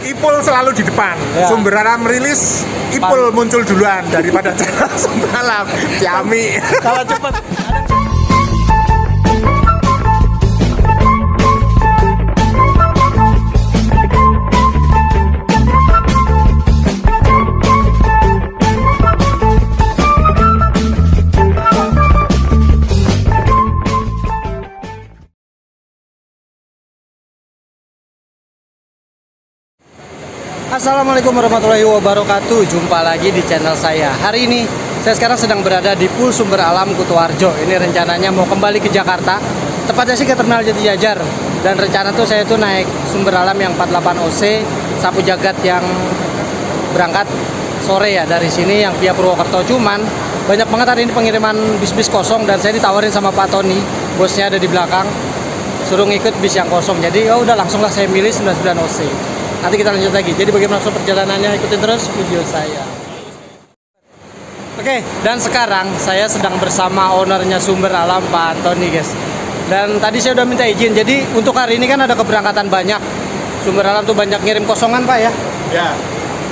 Ipul selalu di depan. Ya. Sumber Alam rilis, Ipul muncul duluan daripada Sumber Alam. Ciami. Kalau cepet. Assalamualaikum warahmatullahi wabarakatuh. Jumpa lagi di channel saya. Hari ini saya sekarang sedang berada di Pool Sumber Alam Kutoarjo. Ini rencananya mau kembali ke Jakarta, tepatnya sih ke Terminal Jatijajar. Dan rencana tuh saya tuh naik Sumber Alam yang 48 OC Sapu Jagat yang berangkat sore ya dari sini yang via Purwokerto. Cuman banyak banget hari ini pengiriman bis-bis kosong dan saya ditawarin sama Pak Tony, bosnya ada di belakang, suruh ngikut bis yang kosong. Jadi ya udah langsung lah saya milih 99 OC. Nanti kita lanjut lagi. Jadi bagaimana perjalanannya, ikutin terus video saya. Oke, dan sekarang saya sedang bersama ownernya Sumber Alam, Pak Tony, guys. Dan tadi saya udah minta izin. Jadi untuk hari ini kan ada keberangkatan banyak. Sumber Alam tuh banyak ngirim kosongan, Pak ya. Ya.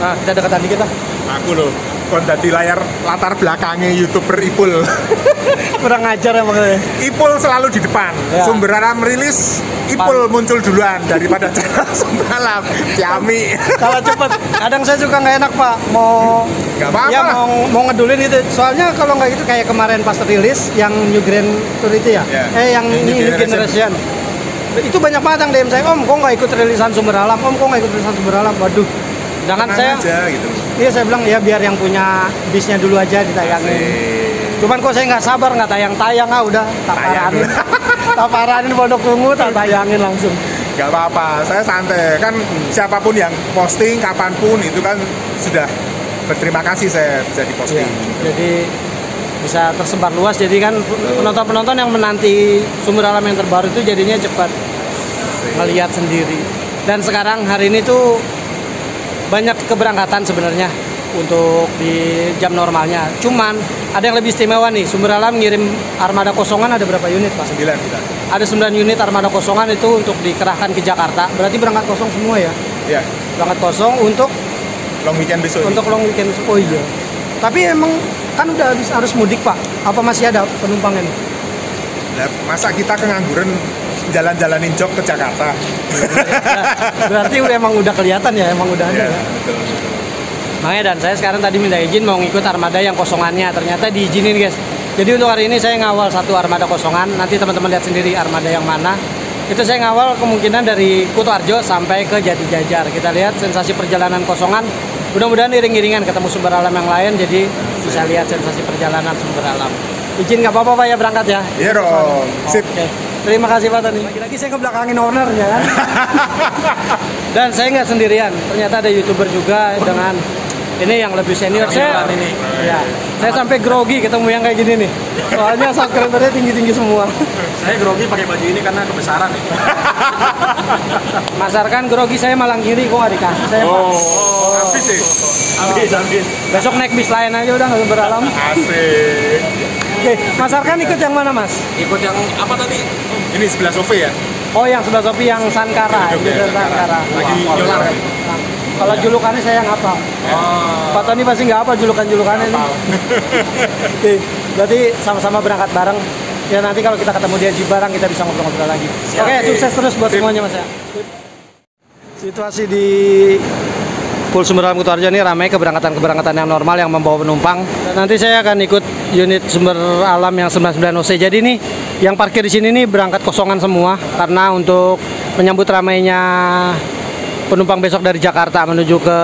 Nah, kita dekatan dikit lah. Aku loh, konten di layar latar belakangnya YouTuber Ipul. Kurang ajar emang. Ipul selalu di depan. Ya. Sumber Alam rilis, Ipul muncul duluan daripada Sumber Alam. Ciami. Kalau cepet, kadang saya suka nggak enak, Pak. Nggak apa-apa ya lah. mau ngedulin gitu. Soalnya kalau nggak gitu kayak kemarin pas rilis yang New Grand Tour itu ya. Yeah. Yang New Generation. Itu banyak banget yang DM saya, Om, kok nggak ikut rilisan Sumber Alam? Om, kok nggak ikut rilisan Sumber Alam? Waduh. Sedangkan saya aja, gitu. Iya, saya bilang ya biar yang punya bisnya dulu aja ditayangin. Cuman kok saya nggak sabar, nggak tayang-tayang, udah tak paranin. Tak paranin Pondok Ungu, tak tayangin langsung. Gak apa-apa, saya santai. Kan siapapun yang posting kapanpun itu kan sudah berterima kasih saya bisa diposting. Iya, jadi bisa tersebar luas. Jadi kan penonton-penonton yang menanti Sumber Alam yang terbaru itu jadinya cepat ngelihat sendiri. Dan sekarang hari ini tuh banyak keberangkatan sebenarnya untuk di jam normalnya. Cuman ada yang lebih istimewa nih. Sumber Alam ngirim armada kosongan ada berapa unit, Pak? 9 kita. Ada 9 unit armada kosongan itu untuk dikerahkan ke Jakarta. Berarti berangkat kosong semua ya? Iya. Berangkat kosong untuk Long weekend besok. Untuk long weekend besok. Oh iya. Tapi emang kan udah harus mudik, Pak. Apa masih ada penumpangnya nih? Nah, masa kita kengangguran jalan-jalanin jog ke Jakarta? Berarti emang udah kelihatan ya, emang udah ada ya. Betul. Makanya dan saya sekarang tadi minta izin mau ngikut armada yang kosongannya, ternyata diizinin, guys. Jadi untuk hari ini saya ngawal satu armada kosongan, nanti teman-teman lihat sendiri armada yang mana. Itu saya ngawal kemungkinan dari Kutoarjo sampai ke Jatijajar. Kita lihat sensasi perjalanan kosongan. Mudah-mudahan iring-iringan ketemu Sumber Alam yang lain, jadi bisa lihat sensasi perjalanan Sumber Alam. Izin nggak apa-apa, Pak, ya berangkat ya? Iya dong. Sip. Oke. Terima kasih, Pak Tony. Lagi-lagi saya ngebelakangin ownernya kan. Dan saya nggak sendirian. Ternyata ada YouTuber juga dengan ini yang lebih senior. Saya ini. Ya. Saya sampai grogi ketemu yang kayak gini nih. Soalnya subscribernya tinggi-tinggi semua. Saya grogi pakai baju ini karena kebesaran ya. Masarkan grogi, saya malang kiri kok nggak dikasih. Saya Habis sih. Habis. besok naik bis lain aja udah nggak Sumber Alam. Asik. Oke, Masarkan ikut yang mana, Mas? Ikut yang apa tadi? Ini sebelah Sofi ya? Oh, yang sebelah Sofi yang Sankara, Hidup ya, Junior Sankara. Lagi nyolar. Kalau julukannya saya nggak apa. Pak Tony pasti nggak apa julukannya ini. Oke, berarti sama-sama berangkat bareng. Ya nanti kalau kita ketemu di Haji Barang kita bisa ngobrol-ngobrol lagi. Oke, sukses terus buat semuanya, Mas ya. Situasi di Pool Sumber Alam Kutoarjo ini ramai keberangkatan yang normal yang membawa penumpang. Dan nanti saya akan ikut unit Sumber Alam yang 99 OC. Jadi nih yang parkir di sini nih berangkat kosongan semua karena untuk menyambut ramainya penumpang besok dari Jakarta menuju ke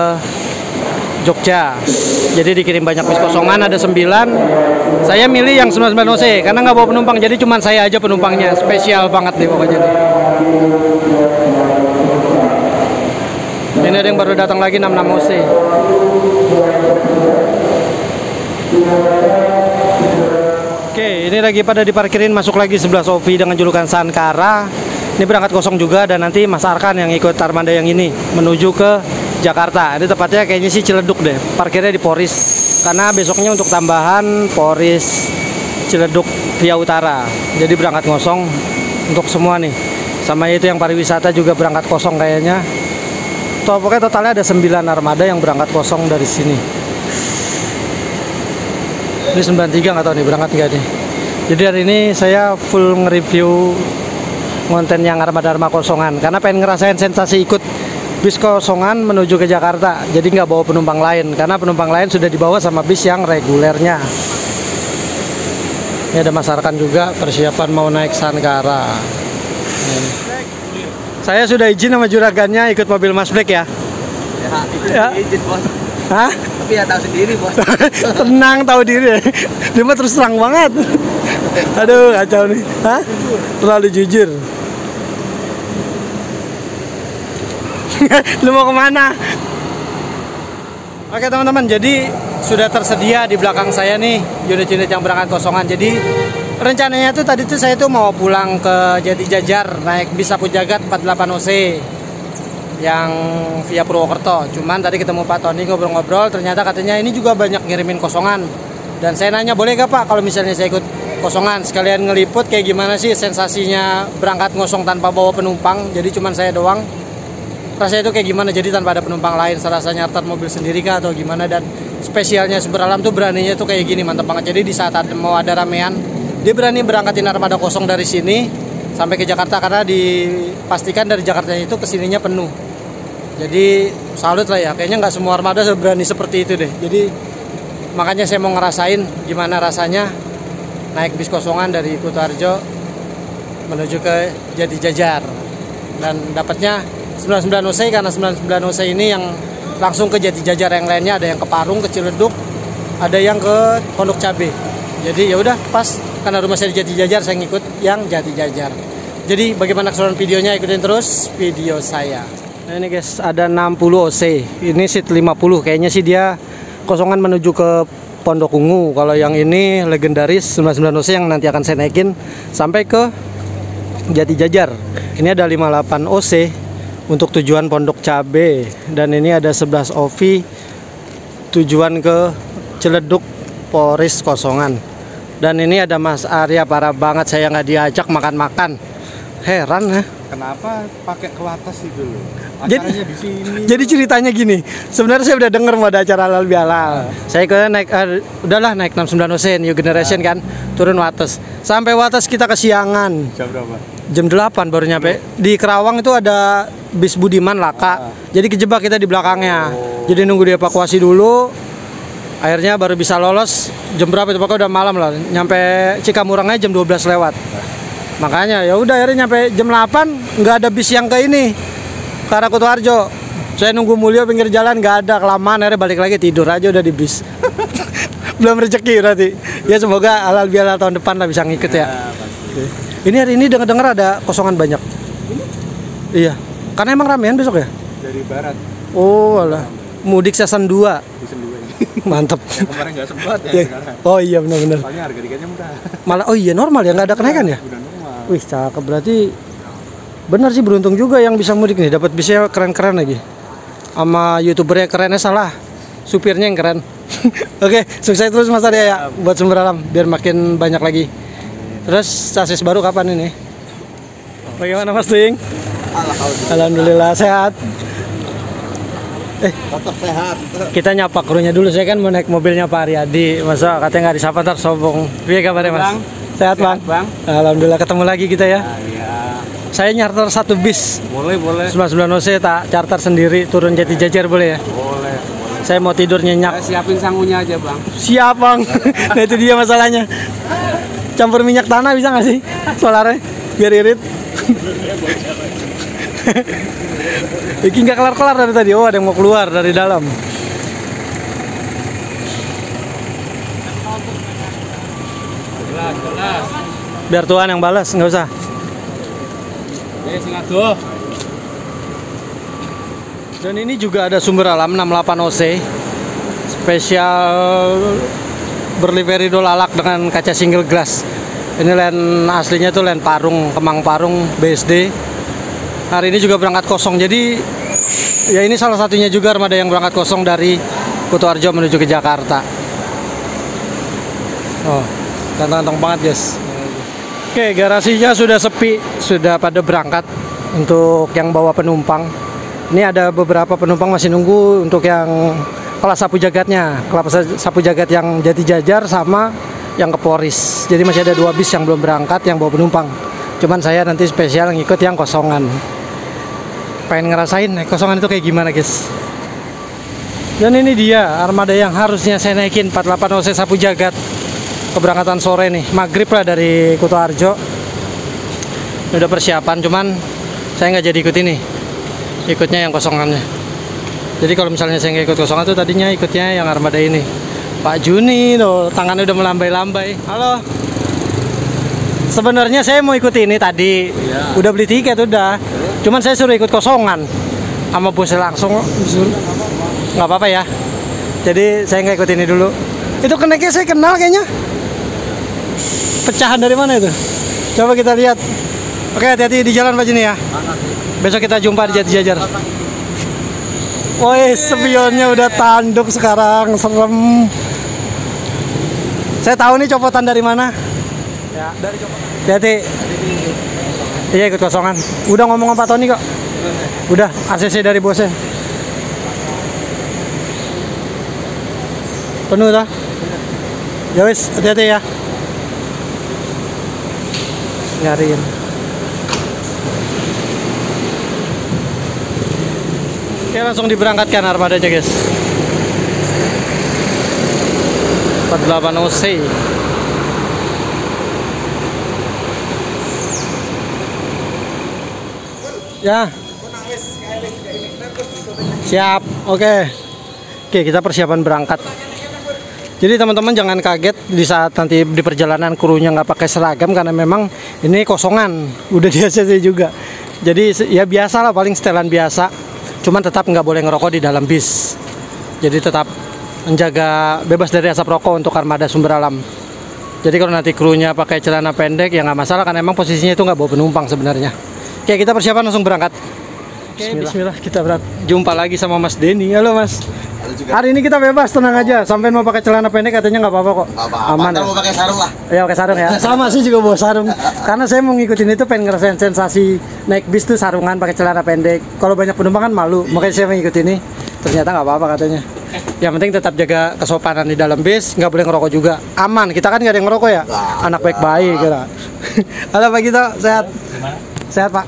Jogja. Jadi dikirim banyak bis kosongan, ada 9. Saya milih yang 99 OC karena nggak bawa penumpang, jadi cuma saya aja penumpangnya. Spesial banget nih pokoknya nih. Ini ada yang baru datang lagi 66 OC. Oke, ini lagi pada diparkirin, masuk lagi 11 OV dengan julukan Sankara. Ini berangkat kosong juga dan nanti Mas Arkan yang ikut armada yang ini menuju ke Jakarta. Ini tepatnya kayaknya sih Ciledug deh. Parkirnya di Poris. Karena besoknya untuk tambahan Poris Ciledug via utara. Jadi berangkat kosong untuk semua nih. Sama itu yang pariwisata juga berangkat kosong kayaknya. pokoknya totalnya ada 9 armada yang berangkat kosong dari sini. Ini 93 nggak tahu nih berangkat nggak nih. Jadi hari ini saya full nge-review konten yang armada-armada kosongan karena pengen ngerasain sensasi ikut bis kosongan menuju ke Jakarta. Jadi nggak bawa penumpang lain karena penumpang lain sudah dibawa sama bis yang regulernya. Ini ada masyarakat juga persiapan mau naik Sangkara. Saya sudah izin sama juragannya ikut mobil Mas Black ya. Ya, izin bos. Hah? Tapi ya tahu sendiri bos. Tenang, tahu diri. Dia mah terus terang banget. Aduh, kacau nih. Hah? Terlalu jujur. Lu mau kemana? Oke teman-teman, jadi sudah tersedia di belakang saya nih unit-unit yang berangkat kosongan. Jadi rencananya tuh tadi tuh saya tuh mau pulang ke Jati Jajar naik bis Sapu Jagat 48 OC yang via Purwokerto. Cuman tadi ketemu Pak Tony ngobrol-ngobrol, ternyata katanya ini juga banyak ngirimin kosongan. Dan saya nanya, boleh gak Pak kalau misalnya saya ikut kosongan sekalian ngeliput kayak gimana sih sensasinya berangkat ngosong tanpa bawa penumpang. Jadi cuman saya doang. Rasanya itu kayak gimana jadi tanpa ada penumpang lain, serasa nyarter mobil sendiri kah atau gimana. Dan spesialnya Sumber Alam tuh beraninya tuh kayak gini, mantap banget. Jadi di saat mau ada ramean, dia berani berangkatin armada kosong dari sini sampai ke Jakarta karena dipastikan dari Jakarta itu kesininya penuh. Jadi salut lah ya, kayaknya nggak semua armada berani seperti itu deh. Jadi makanya saya mau ngerasain gimana rasanya naik bis kosongan dari Kutoarjo menuju ke Jati Jajar. Dan dapatnya 99 OC karena 99 OC ini yang langsung ke Jati Jajar, yang lainnya ada yang ke Parung, ke Ciledug, ada yang ke Pondok Cabe. Jadi ya udah pas karena rumah saya di Jati Jajar, saya ngikut yang Jati Jajar. Jadi bagaimana keseluruhan videonya, ikutin terus video saya. Nah ini guys, ada 60 OC. Ini seat 50, kayaknya sih dia kosongan menuju ke Pondok Ungu. Kalau yang ini legendaris 99 OC yang nanti akan saya naikin sampai ke Jati Jajar. Ini ada 58 OC untuk tujuan Pondok Cabe, dan ini ada 11 OV tujuan ke Ciledug Polres kosongan. Dan ini ada Mas Arya, parah banget saya nggak diajak makan-makan. Heran ya. Kenapa pakai ke atas itu loh? Acaranya di sini. Jadi ceritanya gini, sebenarnya saya udah denger mau ada acara halal bihalal. Saya ke naik, udahlah naik 69 OC New Generation kan, turun Wates. Sampai Wates kita kesiangan. Jam berapa? Jam 8 baru nyampe. Di Kerawang itu ada bis Budiman Laka. Jadi kejebak kita di belakangnya. Jadi nunggu dievakuasi dulu. Akhirnya baru bisa lolos. Jam berapa itu? Pokoknya udah malam lah. Nyampe Cikamurangnya jam 12 lewat. Makanya ya udah akhirnya nyampe jam 8 nggak ada bis yang ke ini, ke arah Kutoarjo. Saya nunggu Mulyo pinggir jalan nggak ada, kelamaan akhirnya balik lagi tidur aja udah di bis. Belum rezeki berarti. Ya semoga halal bihalal tahun depan lah bisa ngikut ya. Ini hari ini dengar ada kosongan banyak. Iya. Karena emang ramean besok ya? Dari barat. Oh alah. Mudik season 2. Mantap. Ya, kemarin nggak sempat ya, sekarang. Oh iya benar-benar. Soalnya harga tiketnya murah. Malah oh iya normal ya, nggak ada kenaikan ya? Udah normal. Wih cakep, berarti benar sih, beruntung juga yang bisa mudik nih, dapat bisnya keren-keren lagi. Sama youtubernya kerennya salah, supirnya yang keren. Oke, sukses terus Mas Arya ya buat Sumber Alam biar makin banyak lagi. Terus chassis baru kapan ini? Bagaimana Mas Ting? Alhamdulillah sehat. Tetap sehat. Kita nyapa krunya dulu, saya kan mau naik mobilnya Pak Aryadi. Masa katanya nggak disapa ntar sombong. Gimana kabarnya Mas? Sehat Bang? Alhamdulillah ketemu lagi kita ya. Iya. Saya nyarter satu bis. Boleh. 99 OC tak charter sendiri turun Jati Jajar boleh ya? Boleh. Saya mau tidur nyenyak. Siapin sangunya aja Bang. Siap Bang. Nah itu dia masalahnya. Campur minyak tanah bisa nggak sih solarnya biar irit? Iki nggak kelar-kelar dari tadi. Oh ada yang mau keluar dari dalam. Biar Tuhan yang balas, nggak usah. Dan ini juga ada Sumber Alam 68 OC spesial berlivery dolalak dengan kaca single glass. Ini len aslinya tuh len Parung, Kemang Parung BSD. Hari ini juga berangkat kosong. Jadi ya ini salah satunya juga armada yang berangkat kosong dari Kutoarjo menuju ke Jakarta. Oh, ganteng banget guys. Oke, garasinya sudah sepi, sudah pada berangkat untuk yang bawa penumpang. Ini ada beberapa penumpang masih nunggu untuk yang kelas sapu jagatnya, kelas sapu jagat yang Jati Jajar sama yang ke Poris. Jadi masih ada 2 bis yang belum berangkat yang bawa penumpang. Cuman saya nanti spesial ngikut yang kosongan. Pengen ngerasain naik kosongan itu kayak gimana, guys. Dan ini dia armada yang harusnya saya naikin 48 OC sapu jagat. Keberangkatan sore nih, maghrib lah dari Kutoarjo. Ini udah persiapan, cuman saya nggak jadi ikut ini. Ikutnya yang kosongannya. Jadi kalau misalnya saya nggak ikut kosongan tuh tadinya ikutnya yang armada ini. Pak Juni tuh tangannya udah melambai-lambai. Halo. Sebenarnya saya mau ikut ini tadi. Iya. Udah beli tiket udah. Cuman saya suruh ikut kosongan. Sama bosnya langsung suruh. Nggak apa-apa ya. Jadi saya nggak ikut ini dulu. Itu keneknya saya kenal kayaknya. Pecahan dari mana itu? Coba kita lihat. Oke, hati-hati di jalan Pak Juni ya. Besok kita jumpa di Jati Jajar. Woi, spionnya udah tanduk sekarang, serem. Saya tahu nih copotan dari mana. Ya, dari copotan. Hati-hati. Iya, ikut kosongan. Udah ngomong sama Pak Tony kok. Udah, ACC dari bosnya. Penuh dah. Ya wis, hati-hati ya. Nyariin. Oke, langsung diberangkatkan armadanya, guys. 48 OC. Ya. Siap. Oke. Oke, kita persiapan berangkat. Jadi teman-teman jangan kaget di saat nanti di perjalanan krunya nggak pakai seragam karena memang ini kosongan, udah di ACC juga. Jadi ya biasa lah, paling setelan biasa. Cuman tetap nggak boleh ngerokok di dalam bis. Jadi tetap menjaga bebas dari asap rokok untuk armada sumber alam. Jadi kalau nanti krunya pakai celana pendek ya nggak masalah karena emang posisinya itu nggak bawa penumpang sebenarnya. Oke, kita persiapan langsung berangkat. Oke, bismillah kita berangkat. Jumpa lagi sama Mas Denny. Halo Mas. Hari ini kita bebas, tenang aja. Sampai mau pakai celana pendek katanya nggak apa-apa kok. Aman ya. Mau pakai sarung lah. Ya pakai sarung ya. Sama sih juga bawa sarung. Karena saya mau ngikutin itu pengen ngerasain sensasi naik bis tuh sarungan pakai celana pendek. Kalau banyak penumpang kan malu. Makanya saya mau ngikutin ini. Ternyata nggak apa-apa katanya. Yang penting tetap jaga kesopanan di dalam bis, nggak boleh ngerokok juga. Aman. Kita kan nggak ada yang ngerokok ya. Anak baik-baik gitu. Halo Pak Gito, sehat? Sehat Pak.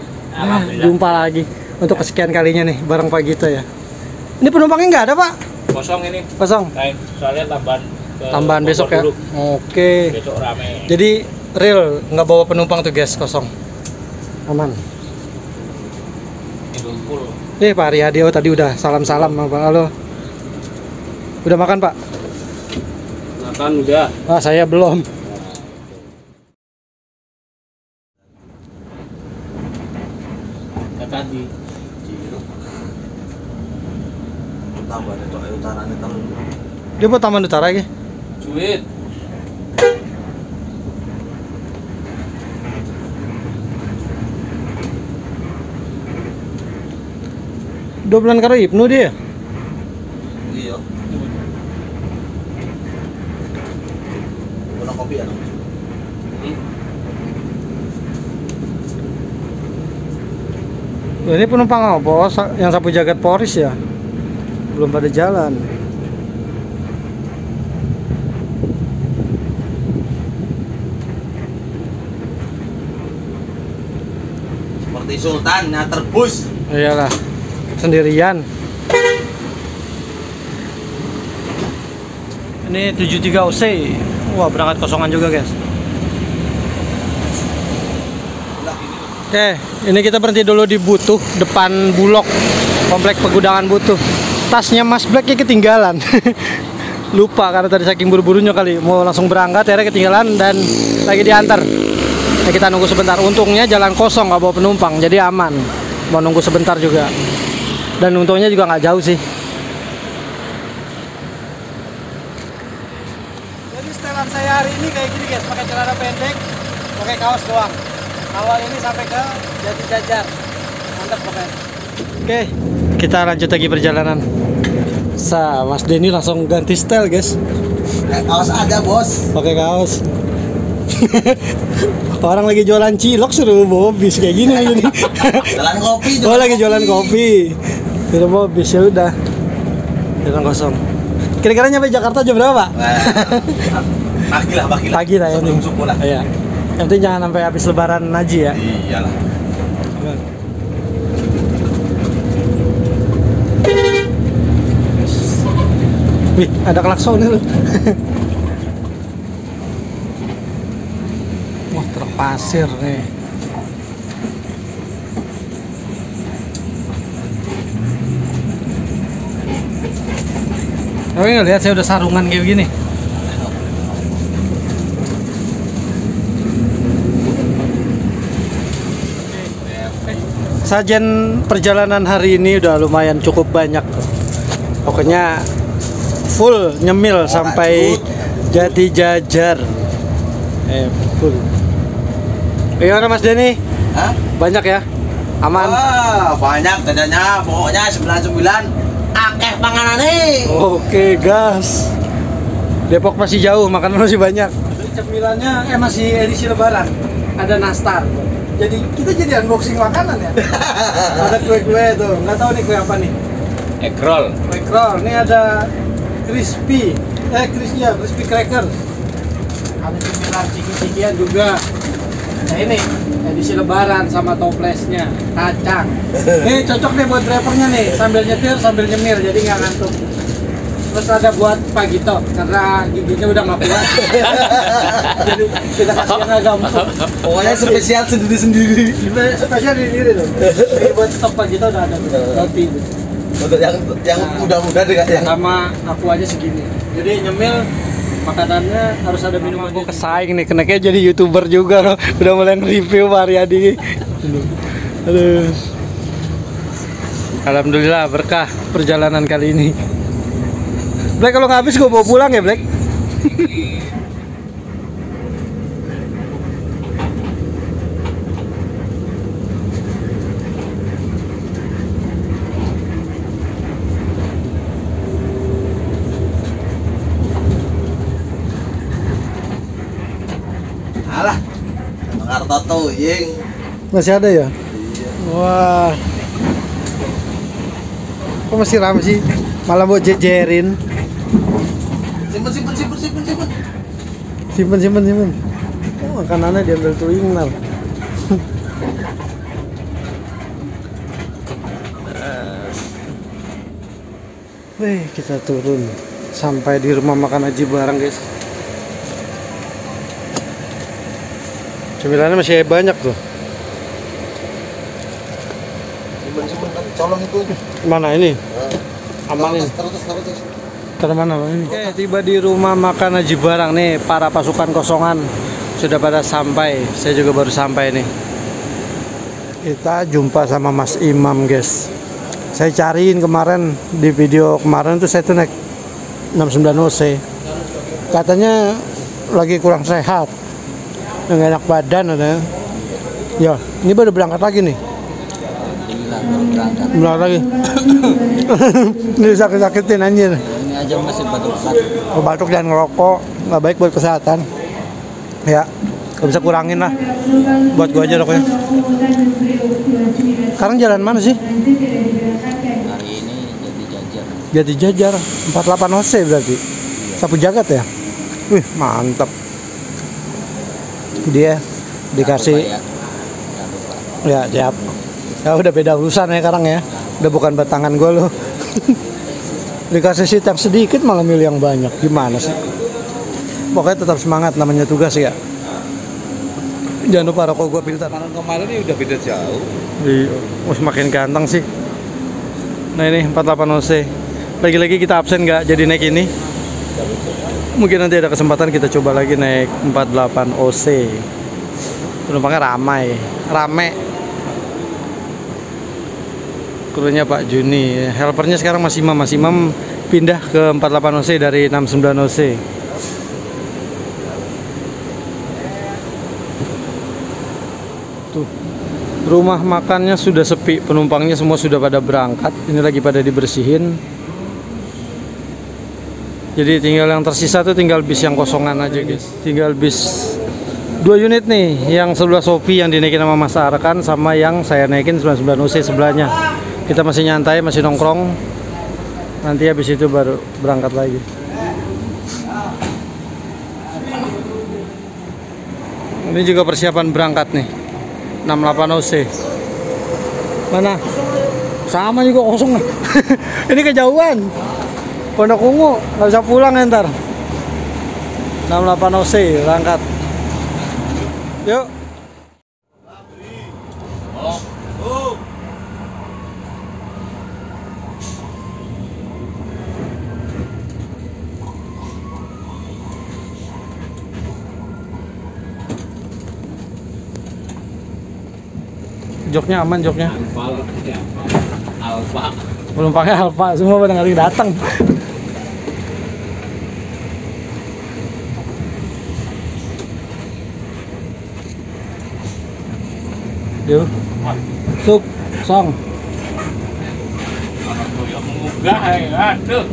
Jumpa lagi untuk kesekian kalinya nih bareng Pak Gito ya. Ini penumpangnya nggak ada Pak? Kosong ini. Kosong. Soalnya Tambahan besok ya. dulu. Oke. Besok rame. Jadi real nggak bawa penumpang tuh guys, kosong. Aman. Ini Pak Riyadi tadi udah salam-salam sama Pak. Halo. Udah makan Pak? makan udah. Saya belum. Tadi. Tambah itu utara nih tahu. Dia mau Taman Utara lagi. Cuit. Dua bulan karo Ibnu dia. Iya. Guna kopi ya. Ini penumpang apa? Yang sapu jagat Poris ya? Belum pada jalan. Seperti Sultan nyater bus. Iyalah, sendirian. Ini 73 OC. Wah, berangkat kosongan juga, guys. Oke, ini kita berhenti dulu di Butuh, depan Bulog, komplek pegudangan Butuh. Tasnya Mas Blacknya ketinggalan. Lupa karena tadi saking buru-burunya kali mau langsung berangkat, akhirnya ketinggalan dan lagi diantar. Nah, kita nunggu sebentar. Untungnya jalan kosong, nggak bawa penumpang, jadi aman. Mau nunggu sebentar juga. Dan untungnya juga nggak jauh sih. Jadi setelan saya hari ini kayak gini guys, pakai celana pendek, pakai kaos doang. Awal ini sampai ke Jati Jajar. Mantap pokoknya. Oke, kita lanjut lagi perjalanan. Mas Denny langsung ganti style guys. Kaos ada bos. Pakai kaos. Orang lagi jualan cilok suruh bawa bis kayak gini. Jualan kopi. Oh lagi jualan kopi. Itu mau bis ya udah. Jalan kosong. Kira-kira nyampe Jakarta jam berapa, Pak? Pagi lah ya nih. Subuh lah. Iya. Yang penting jangan sampai habis lebaran haji ya. Iyalah. Wih, ada klakson nih lu. Wah, truk pasir nih. Tapi nggak lihat saya udah sarungan kayak begini. Sajian perjalanan hari ini udah lumayan cukup banyak. Pokoknya full nyemil sampai Jati Jajar. Full. Gimana Mas Denny? Hah? Banyak ya? Aman? Wah, banyak dadanya. Pokoknya 99 akeh panganane. Oke, gas. Depok masih jauh, makanan masih banyak. Cemilannya masih edisi lebaran. Ada nastar. Jadi kita jadi unboxing makanan ya. Ada kue-kue tuh. Nggak tahu nih kue apa nih. Egg roll. Kue roll. Ini ada crispy. Crispy cracker. Ada cemilan ciki-cikian juga. Nah ini edisi lebaran sama toplesnya, kacang. Ini cocok deh buat drivernya nih, sambil nyetir sambil nyemir jadi nggak ngantuk. Terus ada buat Pak Gito karena giginya udah nggak kuat. Jadi kita kasih agak empuk. Pokoknya spesial sendiri-sendiri. Spesial sendiri tuh. Jadi buat stok Pak Gito udah ada roti. Untuk yang muda-muda dengan yang Sama aku aja segini. Jadi nyemil makanannya harus ada minuman. Gue kesaing nih, kenaknya jadi YouTuber juga. Udah mulai nge-review Pak Aryadi. Aduh. Alhamdulillah berkah perjalanan kali ini. Black, kalau nggak habis gue bawa pulang ya Black. alah. Jakarta tuh, yeng. Masih ada ya? Wah. Kok masih ramai sih? Malah mau jejerin. Simpen. Oh, makanannya diambil tuing nal. Wih, kita turun sampai di rumah makan Haji bareng guys. Cemilannya masih banyak tuh. Simpen tapi colong itu. Mana ini? Aman ini. Terus mana ini? Oke, tiba di rumah makan Haji Barang nih, para pasukan kosongan sudah pada sampai. Saya juga baru sampai nih. Kita jumpa sama Mas Imam, guys. Saya cariin kemarin di video kemarin tuh saya tuh naik 69 OC. Katanya lagi kurang sehat. Nggak enak badan ada. Ya, ini baru berangkat lagi nih. Berangkat lagi. Ini sakit-sakitin anjir. Ini aja masih batuk-batuk. Batuk dan ngerokok nggak baik buat kesehatan. Ya, nggak bisa kurangin lah. Buat gua aja rokoknya. Sekarang jalan mana sih? Hari ini Jati Jajar 48 OC berarti. Sapu jagat ya? Wih, mantap. Dia dikasih. Ya, siap. Ya udah beda urusan ya sekarang ya. Udah bukan batangan gue loh. Dikasih seat yang sedikit malah milih yang banyak. Gimana sih? Pokoknya tetap semangat, namanya tugas ya. Jangan lupa rokok gue filter. Kemarin ini udah beda jauh. Iya, makin ganteng sih. Nah ini 48 OC. Lagi-lagi kita absen nggak jadi naik ini. Mungkin nanti ada kesempatan kita coba lagi naik 48 OC. Penumpangnya rame. Krunya Pak Juni, helpernya sekarang Mas Imam pindah ke 48 OC dari 69 OC. Tuh, rumah makannya sudah sepi, penumpangnya semua sudah pada berangkat. Ini lagi pada dibersihin. Jadi tinggal yang tersisa tuh tinggal bis yang kosongan aja guys. Tinggal bis 2 unit nih, yang sebelah Sofi yang dinaikin sama Mas Arkan, sama yang saya naikin 99 OC sebelahnya. Kita masih nyantai, masih nongkrong. Nanti habis itu baru berangkat lagi. Ini juga persiapan berangkat nih. 68 OC. Mana? Sama juga kosong. Ini kejauhan. Pondok Ungu, nggak bisa pulang ya ntar. 68 OC berangkat. Yuk. Joknya aman, joknya. Alfa. Belum pakai Alfa, semua pada nggak datang. Yuk, suk, song. Enggak, aduh.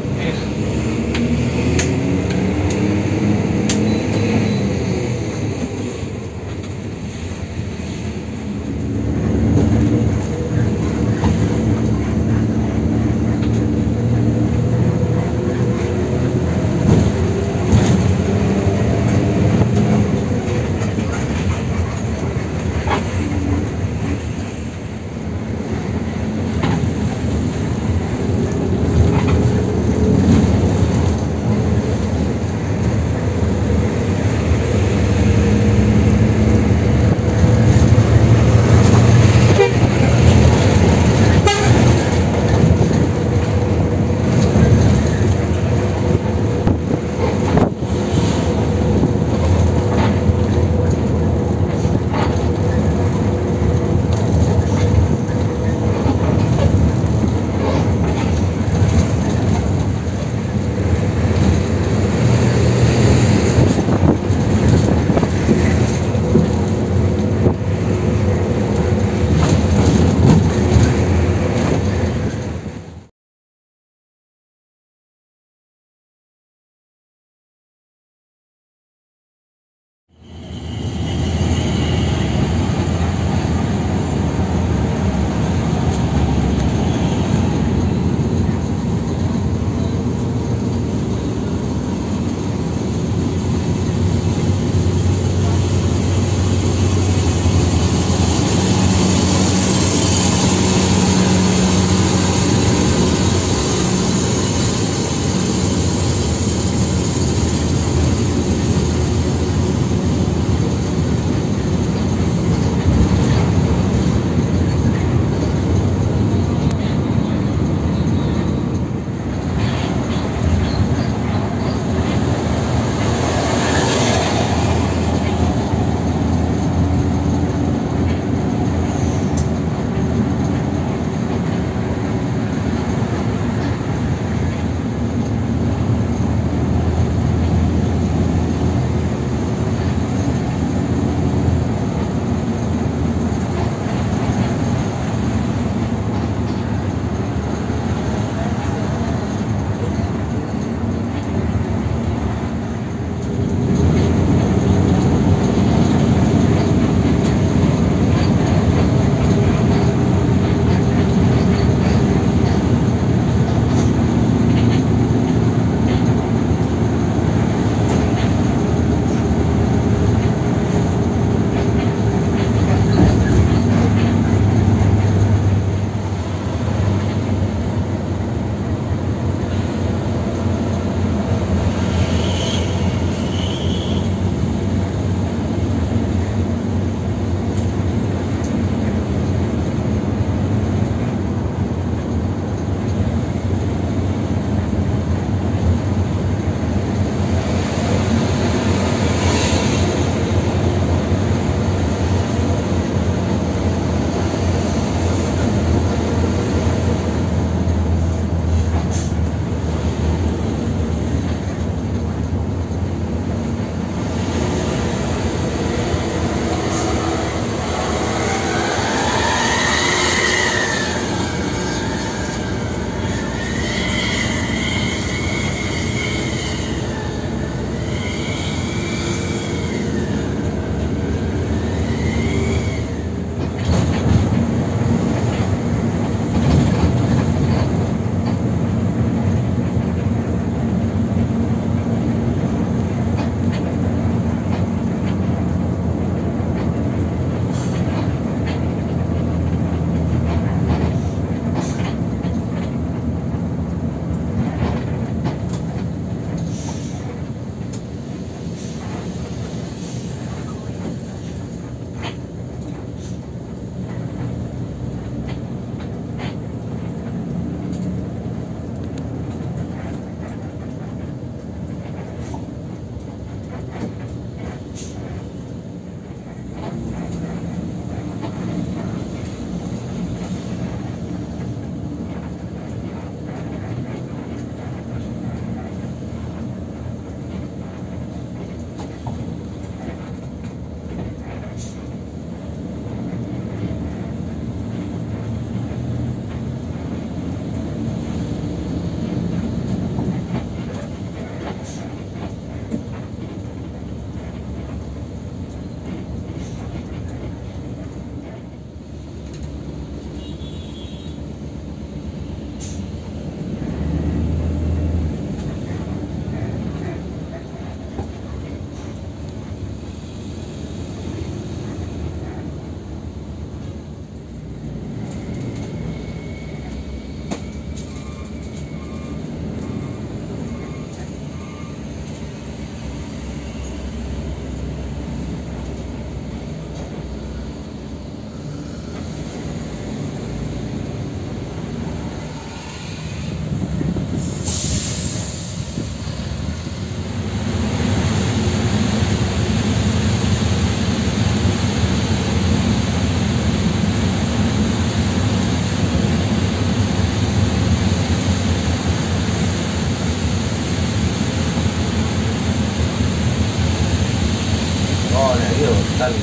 kali.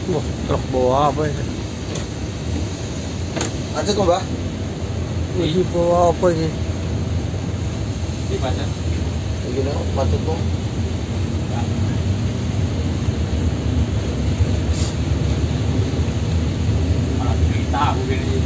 Wah, truk bawa apa ya? Ada kok, Mbak? Ini bawa apa ini? Di mana? Begini, patut kok. Cerita begini.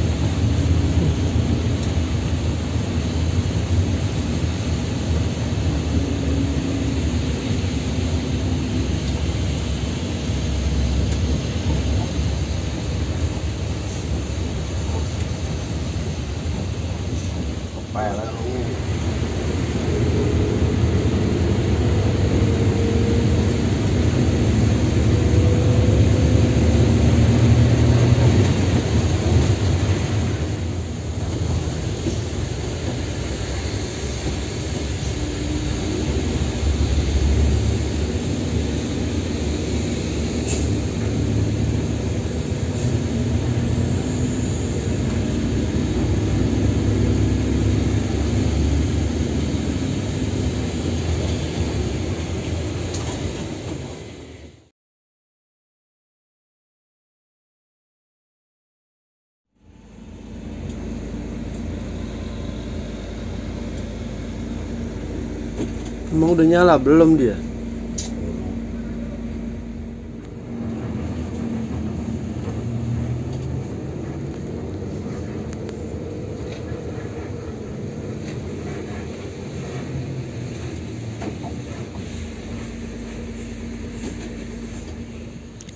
Emang udah nyala belum dia?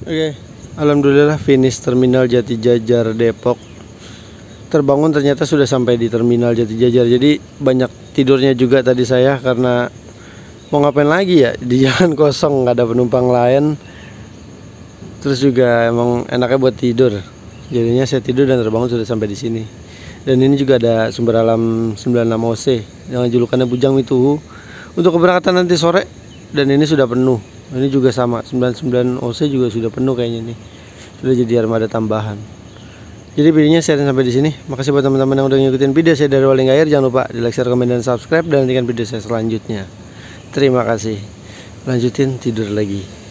Oke, alhamdulillah finish terminal Jatijajar Depok. Terbangun ternyata sudah sampai di terminal Jatijajar. Jadi banyak tidurnya juga tadi saya karena mau ngapain lagi ya, di jalan kosong nggak ada penumpang lain. Terus juga emang enaknya buat tidur. Jadinya saya tidur dan terbangun sudah sampai di sini. Dan ini juga ada sumber alam 96 OC yang julukannya Bujang Mituhu untuk keberangkatan nanti sore, dan ini sudah penuh. Ini juga sama 99 OC juga sudah penuh kayaknya nih. Sudah jadi armada tambahan. Jadi videonya saya sampai di sini. Makasih buat teman-teman yang udah ngikutin video saya dari Waling Air. Jangan lupa di like, share, komen, dan subscribe, dan nantikan video saya selanjutnya. Terima kasih. Lanjutin tidur lagi.